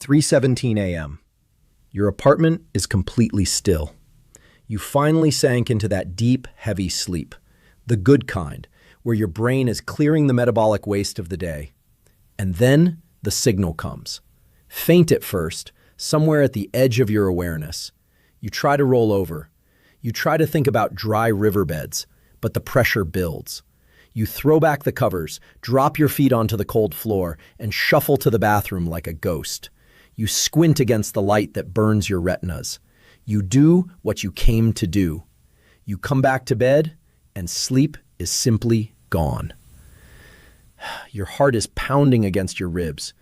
3:17 a.m. Your apartment is completely still. You finally sank into that deep, heavy sleep, the good kind, where your brain is clearing the metabolic waste of the day. And then the signal comes. Faint at first, somewhere at the edge of your awareness. You try to roll over. You try to think about dry riverbeds, but the pressure builds. You throw back the covers, drop your feet onto the cold floor, and shuffle to the bathroom like a ghost. You squint against the light that burns your retinas. You do what you came to do. You come back to bed, and sleep is simply gone. Your heart is pounding against your ribs.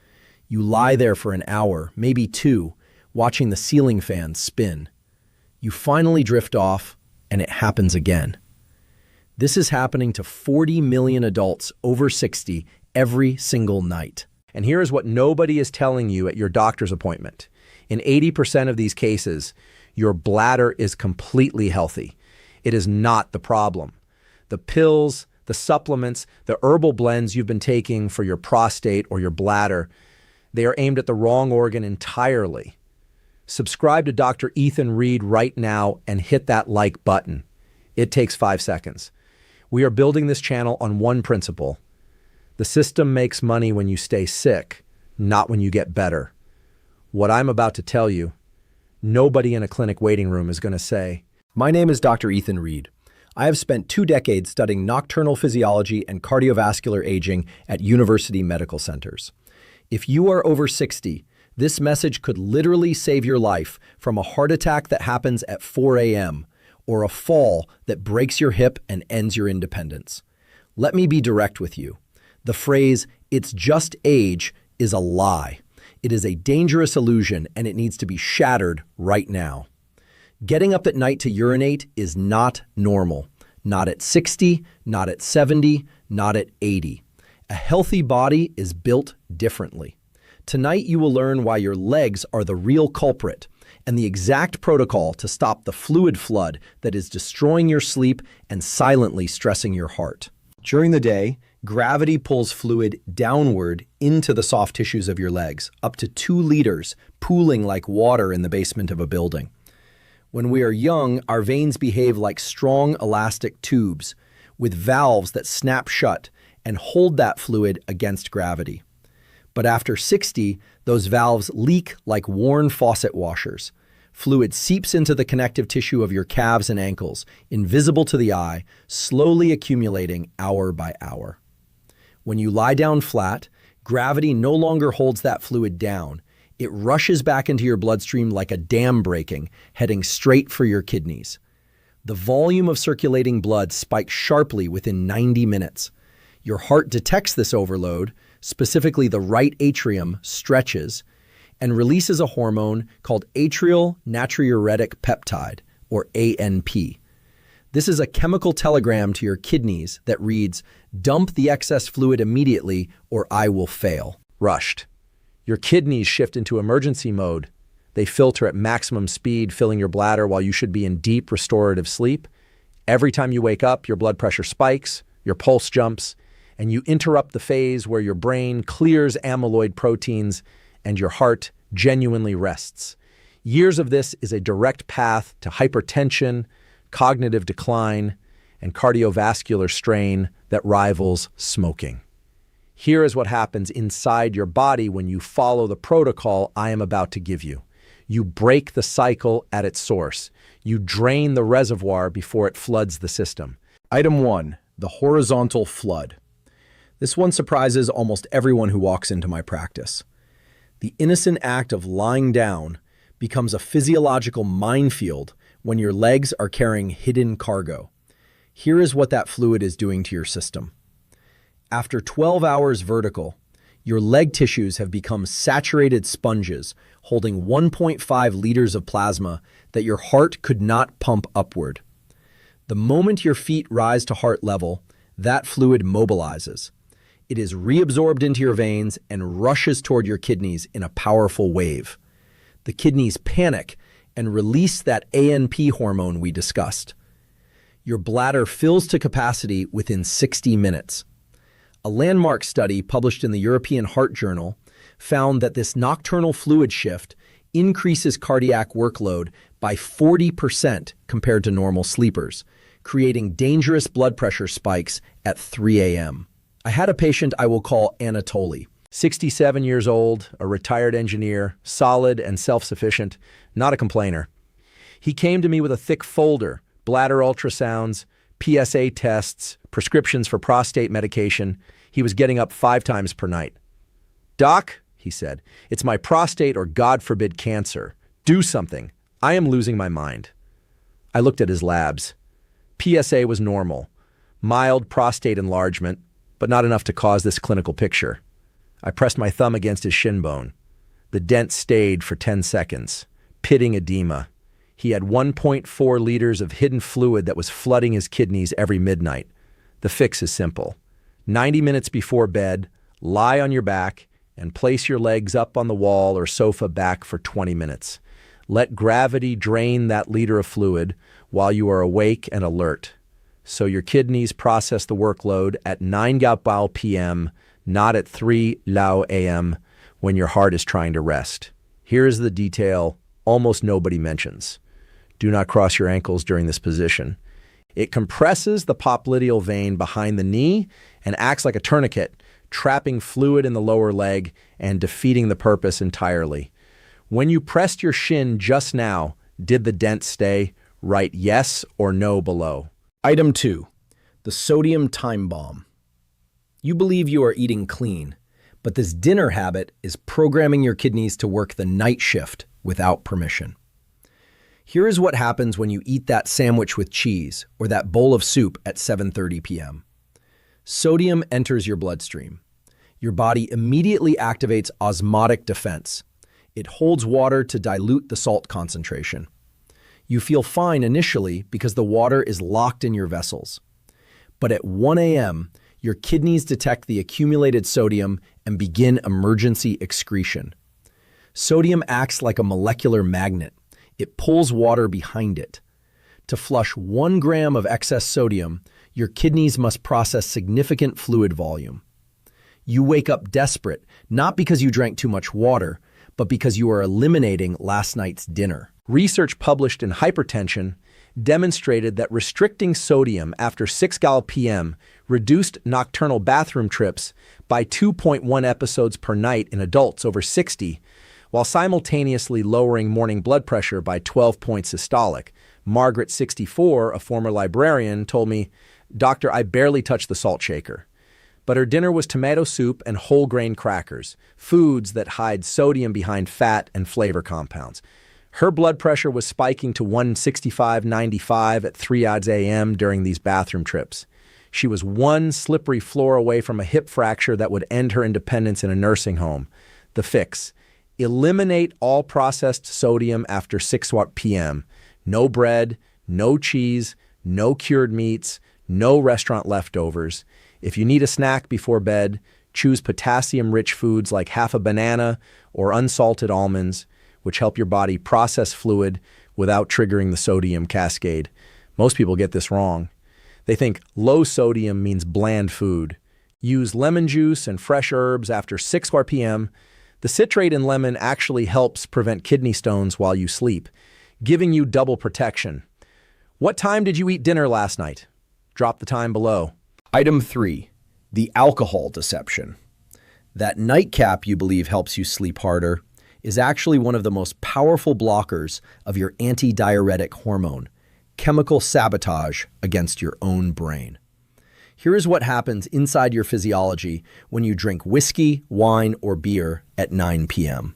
You lie there for an hour, maybe two, watching the ceiling fan spin. You finally drift off, and it happens again. This is happening to 40 million adults over 60 every single night. And here is what nobody is telling you at your doctor's appointment. In 80% of these cases, your bladder is completely healthy. It is not the problem. The pills, the supplements, the herbal blends you've been taking for your prostate or your bladder, they are aimed at the wrong organ entirely. Subscribe to Dr. Ethan Reed right now and hit that like button. It takes 5 seconds. We are building this channel on one principle. The system makes money when you stay sick, not when you get better. What I'm about to tell you, nobody in a clinic waiting room is going to say. My name is Dr. Ethan Reed. I have spent 2 decades studying nocturnal physiology and cardiovascular aging at university medical centers. If you are over 60, this message could literally save your life from a heart attack that happens at 4 a.m. or a fall that breaks your hip and ends your independence. Let me be direct with you. The phrase, "it's just age," is a lie. It is a dangerous illusion, and it needs to be shattered right now. Getting up at night to urinate is not normal. Not at 60, not at 70, not at 80. A healthy body is built differently. Tonight you will learn why your legs are the real culprit and the exact protocol to stop the fluid flood that is destroying your sleep and silently stressing your heart. During the day, gravity pulls fluid downward into the soft tissues of your legs, up to 2 liters, pooling like water in the basement of a building. When we are young, our veins behave like strong elastic tubes with valves that snap shut and hold that fluid against gravity. But after 60, those valves leak like worn faucet washers. Fluid seeps into the connective tissue of your calves and ankles, invisible to the eye, slowly accumulating hour by hour. When you lie down flat, gravity no longer holds that fluid down. It rushes back into your bloodstream like a dam breaking, heading straight for your kidneys. The volume of circulating blood spikes sharply within 90 minutes. Your heart detects this overload, specifically the right atrium stretches, and releases a hormone called atrial natriuretic peptide, or ANP. This is a chemical telegram to your kidneys that reads, "Dump the excess fluid immediately or I will fail." Rushed. Your kidneys shift into emergency mode. They filter at maximum speed, filling your bladder while you should be in deep restorative sleep. Every time you wake up, your blood pressure spikes, your pulse jumps, and you interrupt the phase where your brain clears amyloid proteins and your heart genuinely rests. Years of this is a direct path to hypertension, cognitive decline, and cardiovascular strain that rivals smoking. Here is what happens inside your body when you follow the protocol I am about to give you. You break the cycle at its source. You drain the reservoir before it floods the system. Item 1, the horizontal flood. This one surprises almost everyone who walks into my practice. The innocent act of lying down becomes a physiological minefield when your legs are carrying hidden cargo. Here is what that fluid is doing to your system. After 12 hours vertical, your leg tissues have become saturated sponges holding 1.5 liters of plasma that your heart could not pump upward. The moment your feet rise to heart level, that fluid mobilizes. It is reabsorbed into your veins and rushes toward your kidneys in a powerful wave. The kidneys panic and release that ANP hormone we discussed. Your bladder fills to capacity within 60 minutes. A landmark study published in the European Heart Journal found that this nocturnal fluid shift increases cardiac workload by 40% compared to normal sleepers, creating dangerous blood pressure spikes at 3 a.m. I had a patient I will call Anatoly. 67 years old, a retired engineer, solid and self-sufficient, not a complainer. He came to me with a thick folder, bladder ultrasounds, PSA tests, prescriptions for prostate medication. He was getting up 5 times per night. "Doc," he said, "it's my prostate or, God forbid, cancer. Do something. I am losing my mind." I looked at his labs. PSA was normal, mild prostate enlargement, but not enough to cause this clinical picture. I pressed my thumb against his shin bone. The dent stayed for 10 seconds, pitting edema. He had 1.4 liters of hidden fluid that was flooding his kidneys every midnight. The fix is simple. 90 minutes before bed, lie on your back and place your legs up on the wall or sofa back for 20 minutes. Let gravity drain that liter of fluid while you are awake and alert. So your kidneys process the workload at 9 p.m., not at 3 a.m. when your heart is trying to rest. Here is the detail almost nobody mentions. Do not cross your ankles during this position. It compresses the popliteal vein behind the knee and acts like a tourniquet, trapping fluid in the lower leg and defeating the purpose entirely. When you pressed your shin just now, did the dent stay? Write yes or no below. Item 2. The sodium time bomb. You believe you are eating clean, but this dinner habit is programming your kidneys to work the night shift without permission. Here is what happens when you eat that sandwich with cheese or that bowl of soup at 7:30 p.m. Sodium enters your bloodstream. Your body immediately activates osmotic defense. It holds water to dilute the salt concentration. You feel fine initially because the water is locked in your vessels. But at 1 a.m., your kidneys detect the accumulated sodium and begin emergency excretion. Sodium acts like a molecular magnet. It pulls water behind it. To flush 1 gram of excess sodium, your kidneys must process significant fluid volume. You wake up desperate, not because you drank too much water, but because you are eliminating last night's dinner. Research published in Hypertension demonstrated that restricting sodium after 6 p.m. reduced nocturnal bathroom trips by 2.1 episodes per night in adults over 60, while simultaneously lowering morning blood pressure by 12 points systolic. Margaret, 64, a former librarian, told me, "Doctor, I barely touched the salt shaker." But her dinner was tomato soup and whole grain crackers, foods that hide sodium behind fat and flavor compounds. Her blood pressure was spiking to 165/95 at 3 a.m. during these bathroom trips. She was one slippery floor away from a hip fracture that would end her independence in a nursing home. The fix: eliminate all processed sodium after 6 p.m. No bread, no cheese, no cured meats, no restaurant leftovers. If you need a snack before bed, choose potassium-rich foods like half a banana or unsalted almonds, which help your body process fluid without triggering the sodium cascade. Most people get this wrong. They think low sodium means bland food. Use lemon juice and fresh herbs after 6 p.m. The citrate in lemon actually helps prevent kidney stones while you sleep, giving you double protection. What time did you eat dinner last night? Drop the time below. Item 3. The alcohol deception. That nightcap you believe helps you sleep harder is actually one of the most powerful blockers of your antidiuretic hormone, chemical sabotage against your own brain. Here is what happens inside your physiology when you drink whiskey, wine, or beer at 9 p.m.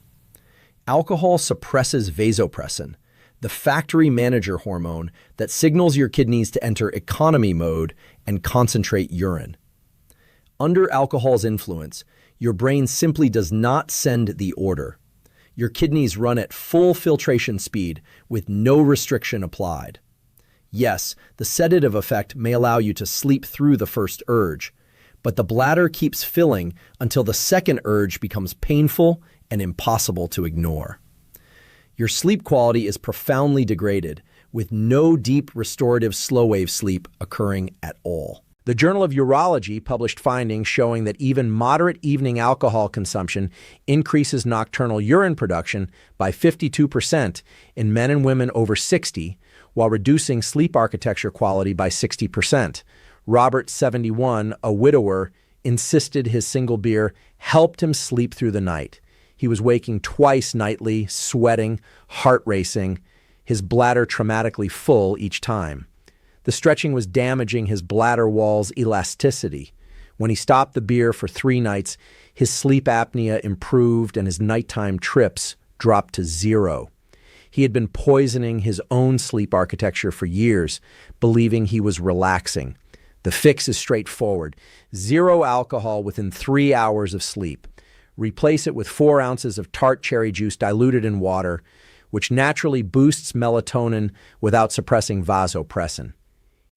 Alcohol suppresses vasopressin, the factory manager hormone that signals your kidneys to enter economy mode and concentrate urine. Under alcohol's influence, your brain simply does not send the order. Your kidneys run at full filtration speed with no restriction applied. Yes, the sedative effect may allow you to sleep through the first urge, but the bladder keeps filling until the second urge becomes painful and impossible to ignore. Your sleep quality is profoundly degraded, with no deep restorative slow-wave sleep occurring at all. The Journal of Urology published findings showing that even moderate evening alcohol consumption increases nocturnal urine production by 52% in men and women over 60, while reducing sleep architecture quality by 60%. Robert, 71, a widower, insisted his single beer helped him sleep through the night. He was waking twice nightly, sweating, heart racing, his bladder traumatically full each time. The stretching was damaging his bladder wall's elasticity. When he stopped the beer for 3 nights, his sleep apnea improved and his nighttime trips dropped to 0. He had been poisoning his own sleep architecture for years, believing he was relaxing. The fix is straightforward. 0 alcohol within 3 hours of sleep. Replace it with 4 ounces of tart cherry juice diluted in water, which naturally boosts melatonin without suppressing vasopressin.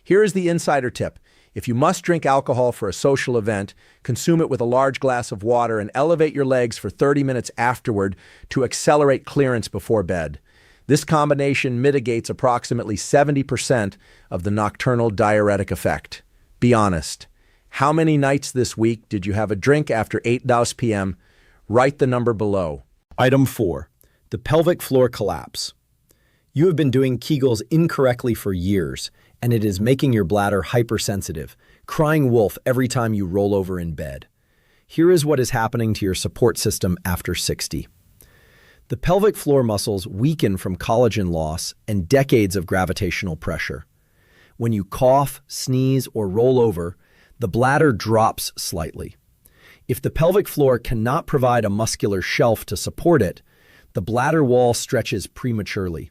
Here is the insider tip. If you must drink alcohol for a social event, consume it with a large glass of water and elevate your legs for 30 minutes afterward to accelerate clearance before bed. This combination mitigates approximately 70% of the nocturnal diuretic effect. Be honest. How many nights this week did you have a drink after 8 p.m.? Write the number below. Item 4. The pelvic floor collapse. You have been doing Kegels incorrectly for years, and it is making your bladder hypersensitive, crying wolf every time you roll over in bed. Here is what is happening to your support system after 60. The pelvic floor muscles weaken from collagen loss and decades of gravitational pressure. When you cough, sneeze, or roll over, the bladder drops slightly. If the pelvic floor cannot provide a muscular shelf to support it, the bladder wall stretches prematurely.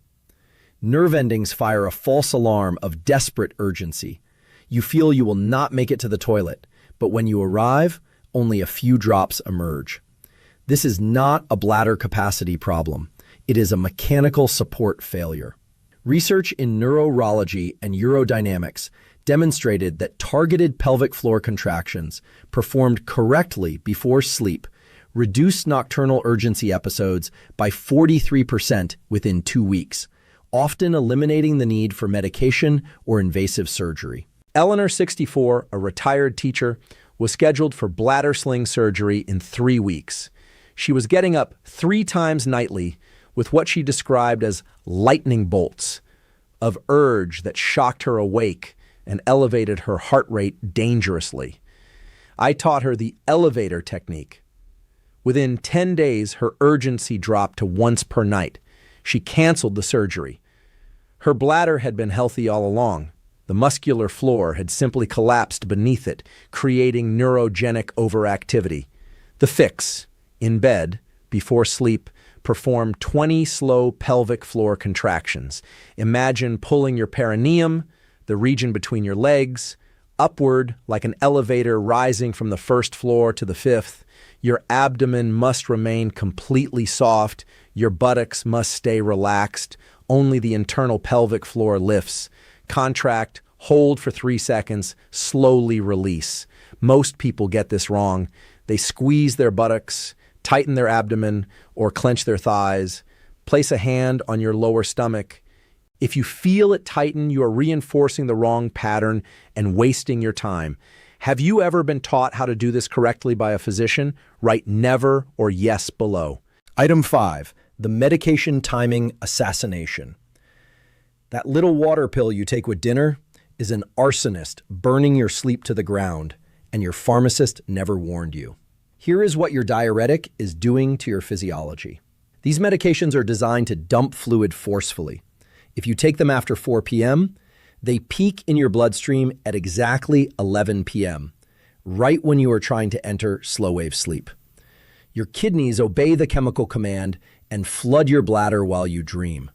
Nerve endings fire a false alarm of desperate urgency. You feel you will not make it to the toilet, but when you arrive, only a few drops emerge. This is not a bladder capacity problem. It is a mechanical support failure. Research in neurology and urodynamics demonstrated that targeted pelvic floor contractions performed correctly before sleep reduced nocturnal urgency episodes by 43% within 2 weeks, often eliminating the need for medication or invasive surgery. Eleanor, 64, a retired teacher, was scheduled for bladder sling surgery in 3 weeks. She was getting up 3 times nightly with what she described as lightning bolts of urge that shocked her awake and elevated her heart rate dangerously. I taught her the elevator technique. Within 10 days, her urgency dropped to once per night. She canceled the surgery. Her bladder had been healthy all along. The muscular floor had simply collapsed beneath it, creating neurogenic overactivity. The fix: in bed, before sleep, perform 20 slow pelvic floor contractions. Imagine pulling your perineum, the region between your legs, upward like an elevator rising from the 1st floor to the 5th. Your abdomen must remain completely soft. Your buttocks must stay relaxed. Only the internal pelvic floor lifts. Contract, hold for 3 seconds, slowly release. Most people get this wrong. They squeeze their buttocks, tighten their abdomen, or clench their thighs. Place a hand on your lower stomach. If you feel it tighten, you are reinforcing the wrong pattern and wasting your time. Have you ever been taught how to do this correctly by a physician? Write never or yes below. Item 5. The medication timing assassination. That little water pill you take with dinner is an arsonist burning your sleep to the ground, and your pharmacist never warned you. Here is what your diuretic is doing to your physiology. These medications are designed to dump fluid forcefully. If you take them after 4 p.m., they peak in your bloodstream at exactly 11 p.m., right when you are trying to enter slow-wave sleep. Your kidneys obey the chemical command and flood your bladder while you dream.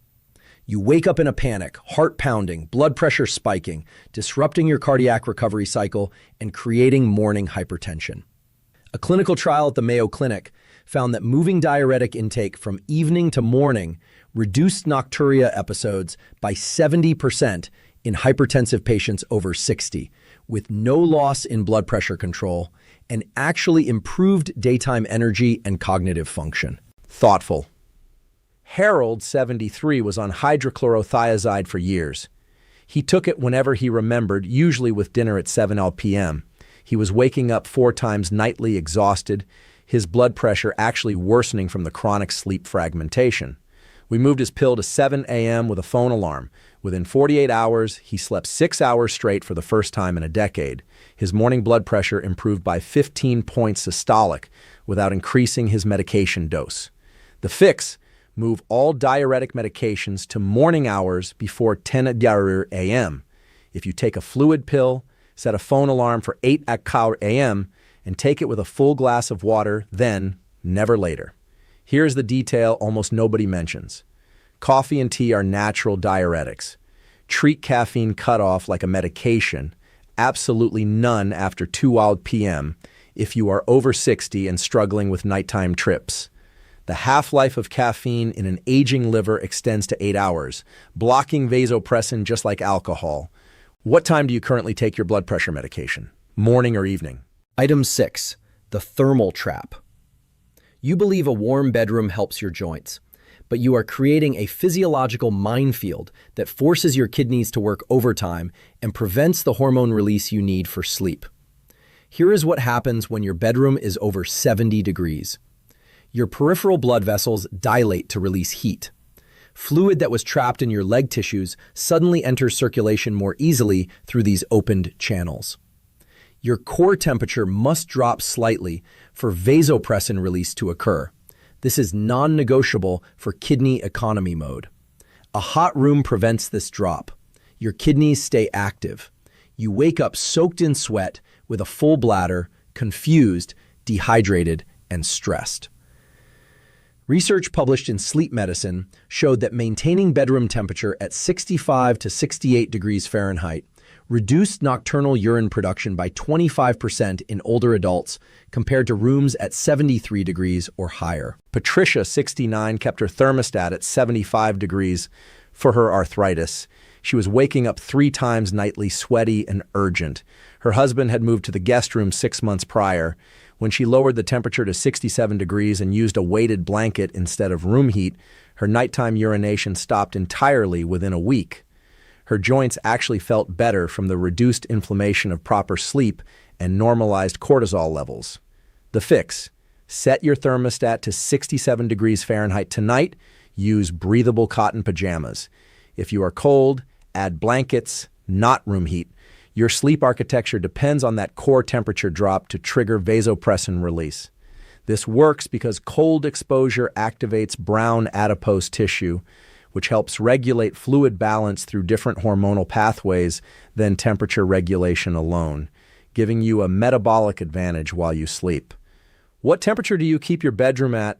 You wake up in a panic, heart pounding, blood pressure spiking, disrupting your cardiac recovery cycle and creating morning hypertension. A clinical trial at the Mayo Clinic found that moving diuretic intake from evening to morning reduced nocturia episodes by 70% in hypertensive patients over 60, with no loss in blood pressure control and actually improved daytime energy and cognitive function. Thoughtful. Harold, 73, was on hydrochlorothiazide for years. He took it whenever he remembered, usually with dinner at 7 p.m. He was waking up 4 times nightly exhausted, his blood pressure actually worsening from the chronic sleep fragmentation. We moved his pill to 7 a.m. with a phone alarm. Within 48 hours, he slept 6 hours straight for the first time in a decade. His morning blood pressure improved by 15 points systolic without increasing his medication dose. The fix: move all diuretic medications to morning hours before 10 a.m. If you take a fluid pill, set a phone alarm for 8 a.m., and take it with a full glass of water, then, never later. Here's the detail almost nobody mentions. Coffee and tea are natural diuretics. Treat caffeine cutoff like a medication. Absolutely none after 2 p.m. if you are over 60 and struggling with nighttime trips. The half-life of caffeine in an aging liver extends to 8 hours, blocking vasopressin just like alcohol. What time do you currently take your blood pressure medication? Morning or evening? Item 6. The thermal trap. You believe a warm bedroom helps your joints, but you are creating a physiological minefield that forces your kidneys to work overtime and prevents the hormone release you need for sleep. Here is what happens when your bedroom is over 70 degrees. Your peripheral blood vessels dilate to release heat. Fluid that was trapped in your leg tissues suddenly enters circulation more easily through these opened channels. Your core temperature must drop slightly for vasopressin release to occur. This is non-negotiable for kidney economy mode. A hot room prevents this drop. Your kidneys stay active. You wake up soaked in sweat with a full bladder, confused, dehydrated, and stressed. Research published in Sleep Medicine showed that maintaining bedroom temperature at 65 to 68 degrees Fahrenheit reduced nocturnal urine production by 25% in older adults compared to rooms at 73 degrees or higher. Patricia, 69, kept her thermostat at 75 degrees for her arthritis. She was waking up 3 times nightly, sweaty and urgent. Her husband had moved to the guest room 6 months prior. When she lowered the temperature to 67 degrees and used a weighted blanket instead of room heat, her nighttime urination stopped entirely within a week. Her joints actually felt better from the reduced inflammation of proper sleep and normalized cortisol levels. The fix: set your thermostat to 67 degrees Fahrenheit tonight. Use breathable cotton pajamas. If you are cold, add blankets, not room heat. Your sleep architecture depends on that core temperature drop to trigger vasopressin release. This works because cold exposure activates brown adipose tissue, which helps regulate fluid balance through different hormonal pathways than temperature regulation alone, giving you a metabolic advantage while you sleep. What temperature do you keep your bedroom at?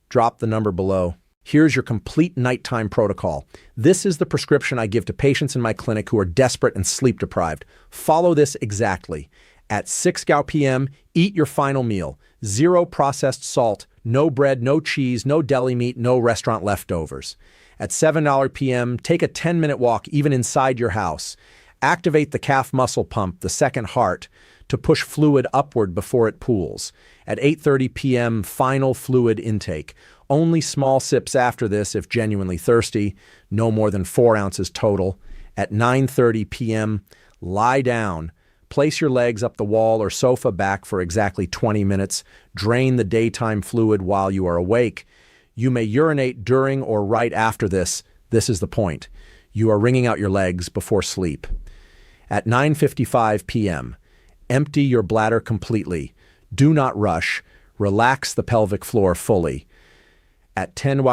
Drop the number below. Here's your complete nighttime protocol. This is the prescription I give to patients in my clinic who are desperate and sleep deprived. Follow this exactly. At 6 p.m., eat your final meal. 0 processed salt, no bread, no cheese, no deli meat, no restaurant leftovers. At 7 p.m., take a 10-minute walk even inside your house. Activate the calf muscle pump, the second heart, to push fluid upward before it pools. At 8:30 p.m., final fluid intake. Only small sips after this if genuinely thirsty, no more than 4 ounces total. At 9:30 p.m., lie down. Place your legs up the wall or sofa back for exactly 20 minutes. Drain the daytime fluid while you are awake. You may urinate during or right after this. This is the point. You are wringing out your legs before sleep. At 9:55 p.m., empty your bladder completely. Do not rush. Relax the pelvic floor fully. At 10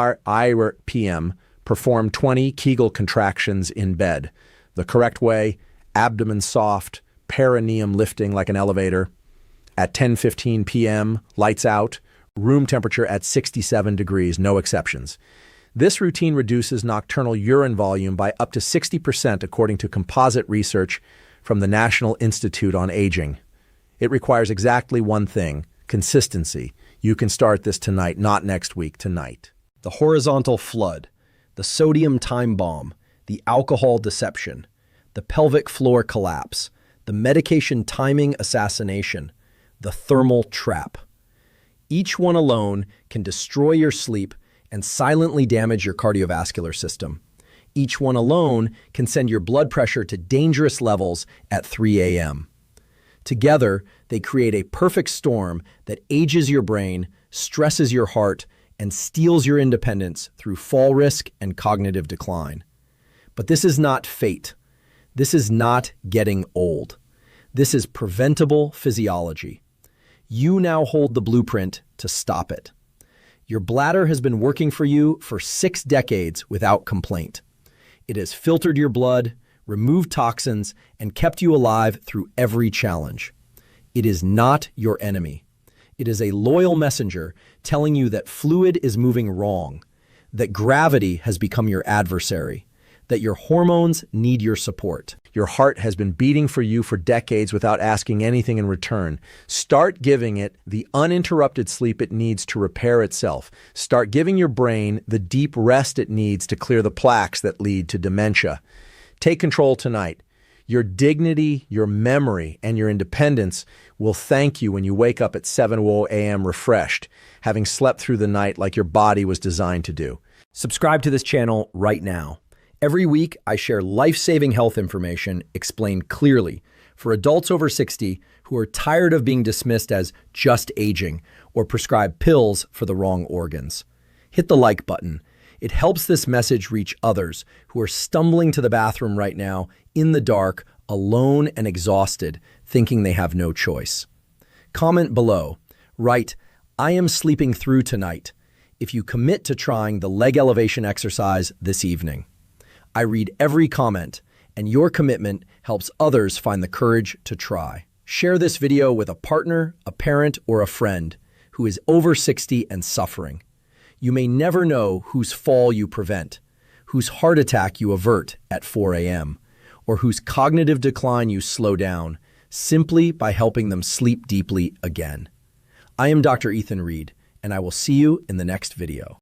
p.m., perform 20 Kegel contractions in bed. The correct way: abdomen soft, perineum lifting like an elevator. At 10:15 p.m., lights out, room temperature at 67 degrees, no exceptions. This routine reduces nocturnal urine volume by up to 60% according to composite research from the National Institute on Aging. It requires exactly one thing: consistency. You can start this tonight, not next week, tonight. The horizontal flood, the sodium time bomb, the alcohol deception, the pelvic floor collapse, the medication timing assassination, the thermal trap. Each one alone can destroy your sleep and silently damage your cardiovascular system. Each one alone can send your blood pressure to dangerous levels at 3 a.m. Together, they create a perfect storm that ages your brain, stresses your heart, and steals your independence through fall risk and cognitive decline. But this is not fate. This is not getting old. This is preventable physiology. You now hold the blueprint to stop it. Your bladder has been working for you for 6 decades without complaint. It has filtered your blood, removed toxins, and kept you alive through every challenge. It is not your enemy. It is a loyal messenger telling you that fluid is moving wrong, that gravity has become your adversary, that your hormones need your support. Your heart has been beating for you for decades without asking anything in return. Start giving it the uninterrupted sleep it needs to repair itself. Start giving your brain the deep rest it needs to clear the plaques that lead to dementia. Take control tonight. Your dignity, your memory, and your independence will thank you when you wake up at 7 a.m. refreshed, having slept through the night like your body was designed to do. Subscribe to this channel right now. Every week, I share life-saving health information explained clearly for adults over 60 who are tired of being dismissed as just aging or prescribed pills for the wrong organs. Hit the like button. It helps this message reach others who are stumbling to the bathroom right now in the dark, alone and exhausted, thinking they have no choice. Comment below. Write, "I am sleeping through tonight," if you commit to trying the leg elevation exercise this evening. I read every comment, and your commitment helps others find the courage to try. Share this video with a partner, a parent, or a friend who is over 60 and suffering. You may never know whose fall you prevent, whose heart attack you avert at 4 a.m., or whose cognitive decline you slow down simply by helping them sleep deeply again. I am Dr. Ethan Reed, and I will see you in the next video.